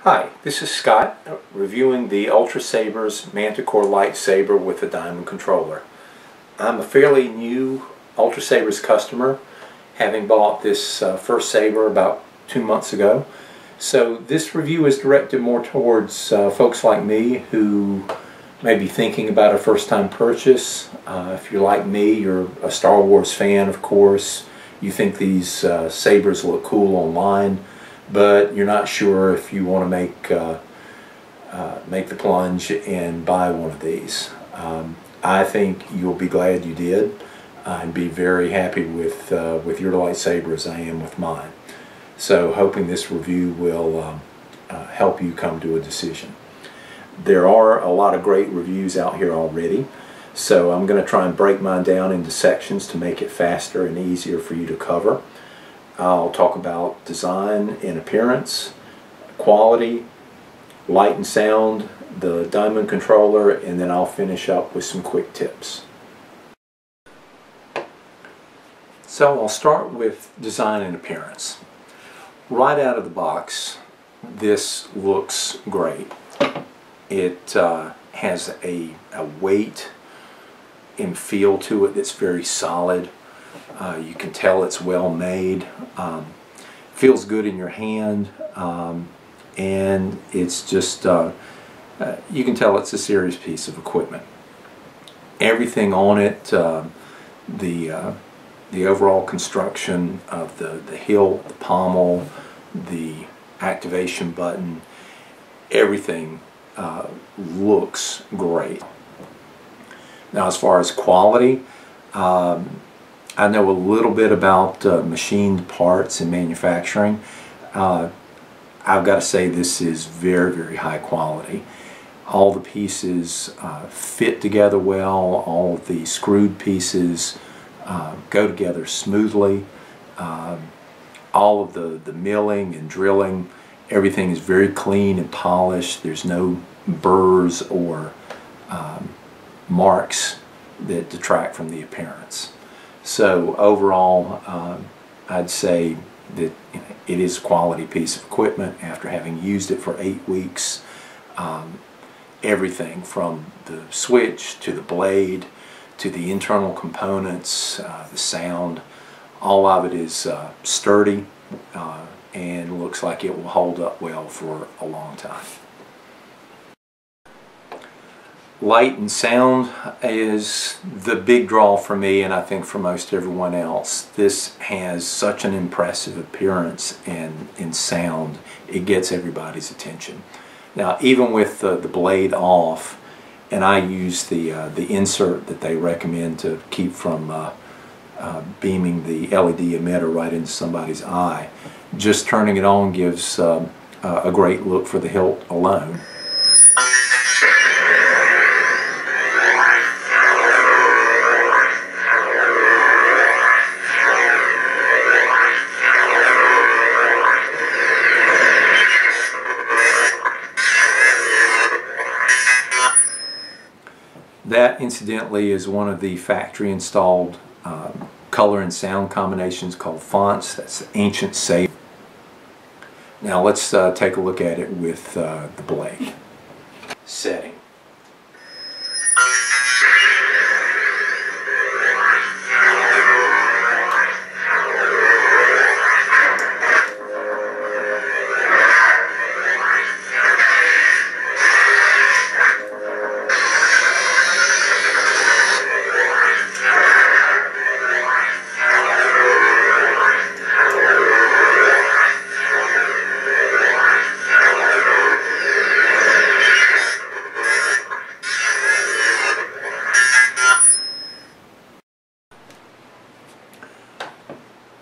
Hi, this is Scott reviewing the UltraSabers Manticore lightsaber with a diamond controller. I'm a fairly new UltraSabers customer, having bought this first saber about 2 months ago. So this review is directed more towards folks like me who may be thinking about a first-time purchase. If you're like me, you're a Star Wars fan, of course. You think these sabers look cool online, but you're not sure if you want to make the plunge and buy one of these. I think you'll be glad you did and be very happy with your lightsaber as I am with mine. So hoping this review will help you come to a decision. There are a lot of great reviews out here already, so I'm going to try and break mine down into sections to make it faster and easier for you to cover. I'll talk about design and appearance, quality, light and sound, the diamond controller, and then I'll finish up with some quick tips. So I'll start with design and appearance. Right out of the box, this looks great. It has a weight and feel to it that's very solid. You can tell it's well made, feels good in your hand, and it's just, you can tell it's a serious piece of equipment. Everything on it, the overall construction of the hilt, the pommel, the activation button, everything looks great. Now, as far as quality, I know a little bit about machined parts and manufacturing. I've got to say this is very, very high quality. All the pieces fit together well. All of the screwed pieces go together smoothly. All of the milling and drilling, everything is very clean and polished. There's no burrs or marks that detract from the appearance. So overall, I'd say that it is a quality piece of equipment after having used it for 8 weeks. Everything from the switch to the blade to the internal components, the sound, all of it is sturdy and looks like it will hold up well for a long time. Light and sound is the big draw for me, and I think for most everyone else. This has such an impressive appearance and sound, it gets everybody's attention. Now, even with the blade off, and I use the insert that they recommend to keep from beaming the LED emitter right into somebody's eye, just turning it on gives a great look for the hilt alone. That, incidentally, is one of the factory installed color and sound combinations called fonts. That's the Ancient Saber. Now let's take a look at it with the blade. Setting.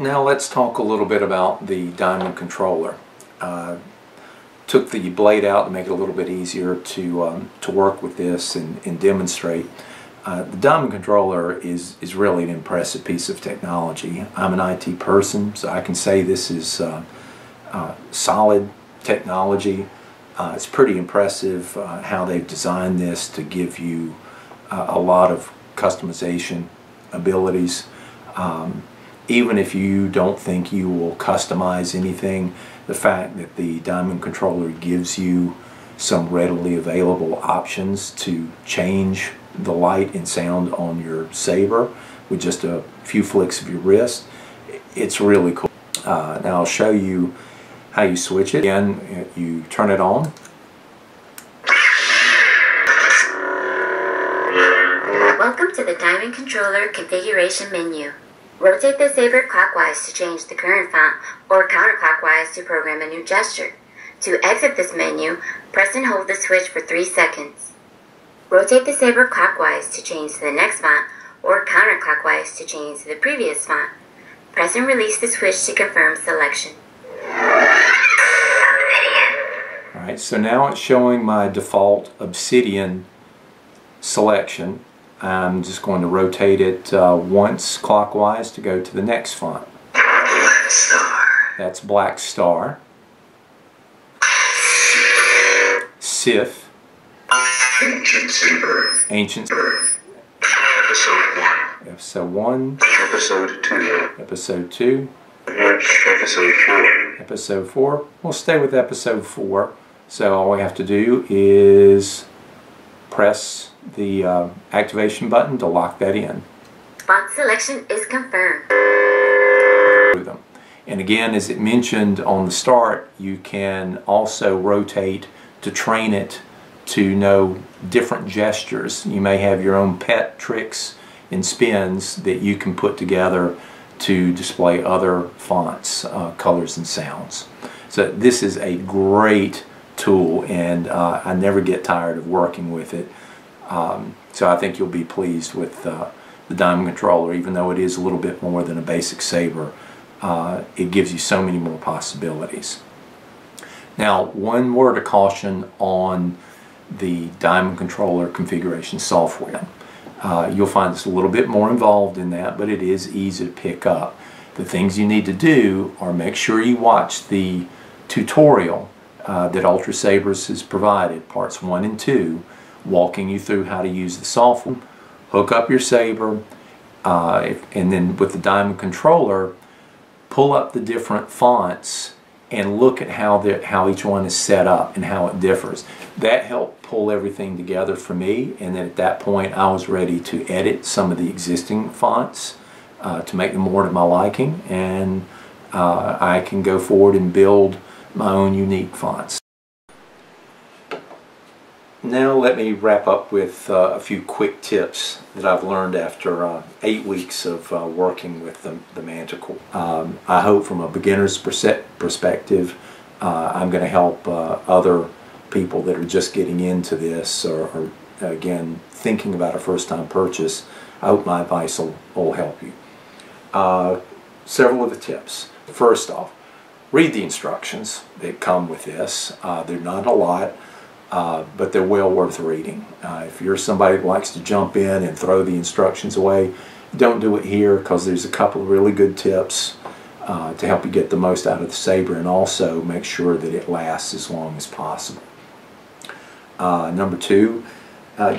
Now let's talk a little bit about the diamond controller. Took the blade out to make it a little bit easier to work with this and demonstrate. The diamond controller is really an impressive piece of technology. I'm an IT person, so I can say this is solid technology. It's pretty impressive how they've designed this to give you a lot of customization abilities. even if you don't think you will customize anything, the fact that the Diamond controller gives you some readily available options to change the light and sound on your saber with just a few flicks of your wrist, it's really cool. Now I'll show you how you switch it. Again, you turn it on. Welcome to the Diamond Controller configuration menu. Rotate the saber clockwise to change the current font or counterclockwise to program a new gesture. To exit this menu, press and hold the switch for 3 seconds. Rotate the saber clockwise to change to the next font or counterclockwise to change to the previous font. Press and release the switch to confirm selection. Alright, so now it's showing my default Obsidian selection. I'm just going to rotate it once clockwise to go to the next font. Black Star. That's Black Star. Sif. Ancient Saber. Ancient Saber. Episode 1. Episode 1. Episode 2. Episode 2. Episode 4. Episode 4. We'll stay with episode 4. So all we have to do is press the activation button to lock that in. Font selection is confirmed. And again, as it mentioned on the start, you can also rotate to train it to know different gestures. You may have your own pet tricks and spins that you can put together to display other fonts, colors, and sounds. So this is a great tool, and I never get tired of working with it. So I think you'll be pleased with the Diamond controller. Even though it is a little bit more than a basic saber, it gives you so many more possibilities. Now, one word of caution on the Diamond controller configuration software. You'll find it's a little bit more involved in that, but it is easy to pick up. The things you need to do are make sure you watch the tutorial that UltraSabers has provided, parts 1 and 2, walking you through how to use the software. Hook up your saber, and then with the Diamond controller, pull up the different fonts and look at how each one is set up and how it differs. That helped pull everything together for me, and then at that point I was ready to edit some of the existing fonts to make them more to my liking, and I can go forward and build my own unique fonts. Now let me wrap up with a few quick tips that I've learned after 8 weeks of working with the Manticore. I hope from a beginner's perspective I'm going to help other people that are just getting into this or again thinking about a first-time purchase. I hope my advice will help you. Several of the tips. First off, read the instructions that come with this. They're not a lot. But they're well worth reading. If you're somebody who likes to jump in and throw the instructions away, don't do it here, because there's a couple of really good tips to help you get the most out of the saber, and also make sure that it lasts as long as possible. Number 2,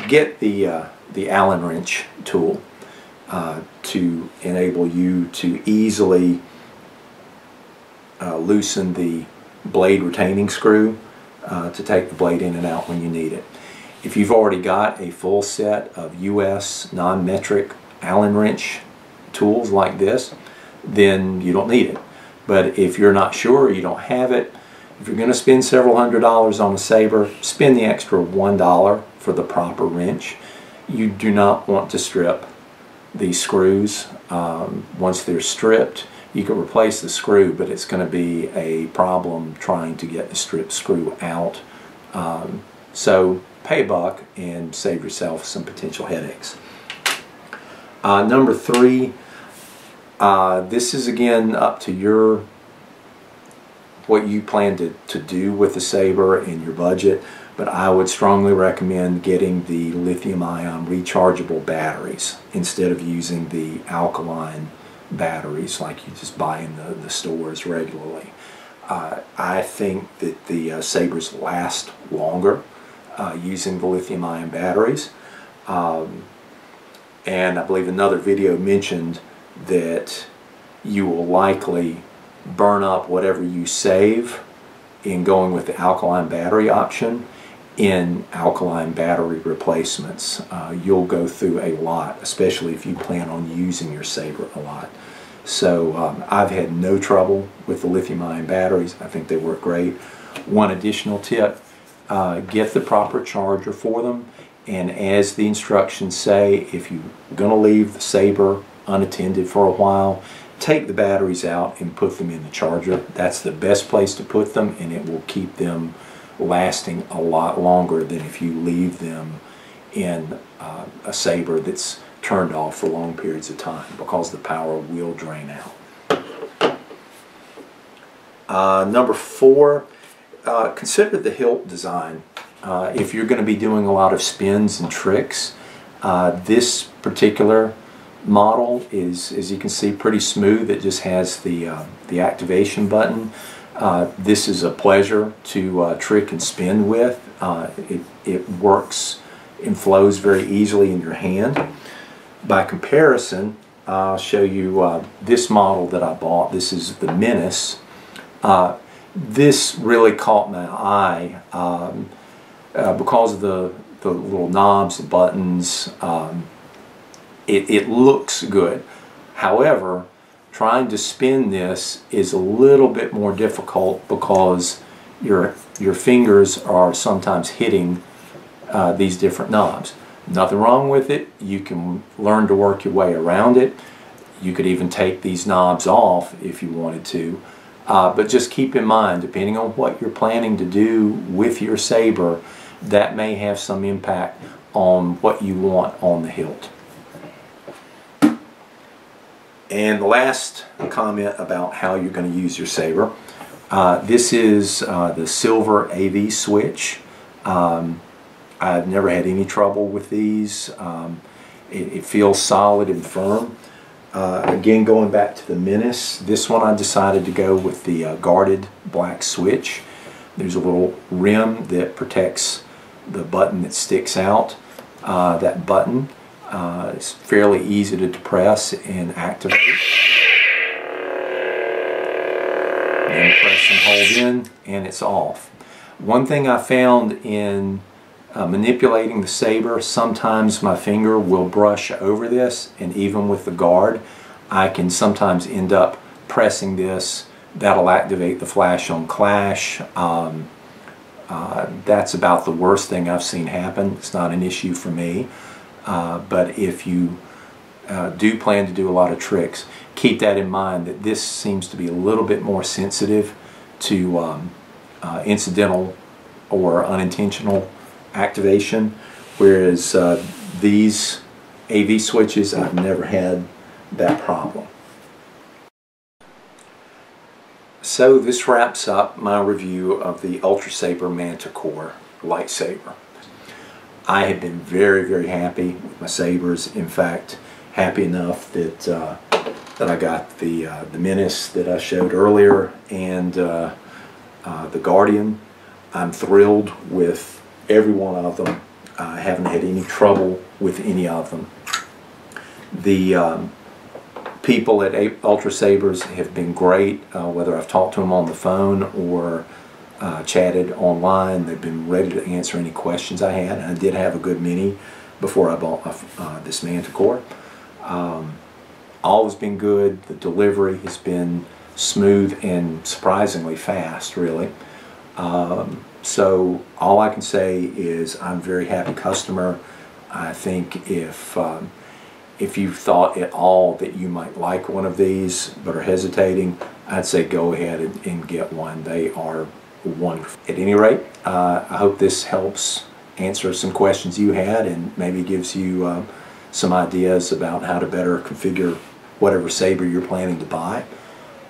get the Allen wrench tool to enable you to easily loosen the blade retaining screw to take the blade in and out when you need it. If you've already got a full set of US non-metric Allen wrench tools like this, then you don't need it. But if you're not sure, you don't have it, if you're going to spend several $100s on a saber, spend the extra $1 for the proper wrench. You do not want to strip these screws. Once they're stripped, you can replace the screw, but it's going to be a problem trying to get the stripped screw out. So pay a buck and save yourself some potential headaches. Number 3, this is again up to what you plan to do with the saber and your budget, but I would strongly recommend getting the lithium-ion rechargeable batteries instead of using the alkaline batteries like you just buy in the stores regularly. I think that the sabers last longer using the lithium-ion batteries, and I believe another video mentioned that you will likely burn up whatever you save in going with the alkaline battery option in alkaline battery replacements. You'll go through a lot, especially if you plan on using your saber a lot. So I've had no trouble with the lithium-ion batteries. I think they work great. One additional tip, get the proper charger for them, and as the instructions say, if you're going to leave the saber unattended for a while, take the batteries out and put them in the charger. That's the best place to put them, and it will keep them lasting a lot longer than if you leave them in a saber that's turned off for long periods of time, because the power will drain out. Number 4, consider the hilt design. If you're going to be doing a lot of spins and tricks, this particular model is, as you can see, pretty smooth. It just has the activation button. This is a pleasure to trick and spin with. It works and flows very easily in your hand. By comparison, I'll show you this model that I bought. This is the Menace. This really caught my eye because of the little knobs, the buttons. It looks good. However, trying to spin this is a little bit more difficult because your fingers are sometimes hitting these different knobs. Nothing wrong with it. You can learn to work your way around it. You could even take these knobs off if you wanted to. But just keep in mind, depending on what you're planning to do with your saber, that may have some impact on what you want on the hilt. And the last comment about how you're going to use your saber. This is the silver AV switch. I've never had any trouble with these. It feels solid and firm. Again, going back to the Menace, this one I decided to go with the guarded black switch. There's a little rim that protects the button that sticks out. That button is fairly easy to depress and activate. And press and hold in, and it's off. One thing I found in manipulating the saber, sometimes my finger will brush over this, and even with the guard, I can sometimes end up pressing this. That'll activate the flash on clash. That's about the worst thing I've seen happen. It's not an issue for me. But if you do plan to do a lot of tricks, keep that in mind, that this seems to be a little bit more sensitive to incidental or unintentional activation, whereas these AV switches, I've never had that problem. So this wraps up my review of the UltraSaber Manticore lightsaber. I have been very, very happy with my sabers. In fact, happy enough that that I got the Menace that I showed earlier and the Guardian. I'm thrilled with every one of them. I haven't had any trouble with any of them. The people at UltraSabers have been great, whether I've talked to them on the phone or chatted online. They've been ready to answer any questions I had. And I did have a good many before I bought this Manticore. All has been good. The delivery has been smooth and surprisingly fast, really. So all I can say is I'm a very happy customer. I think if you thought at all that you might like one of these but are hesitating, I'd say go ahead and get one. They are wonderful. At any rate, I hope this helps answer some questions you had and maybe gives you some ideas about how to better configure whatever saber you're planning to buy.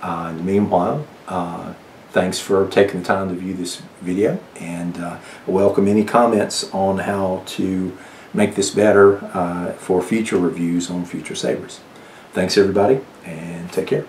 In the meanwhile, thanks for taking the time to view this video, and welcome any comments on how to make this better for future reviews on future sabers. Thanks everybody, and take care.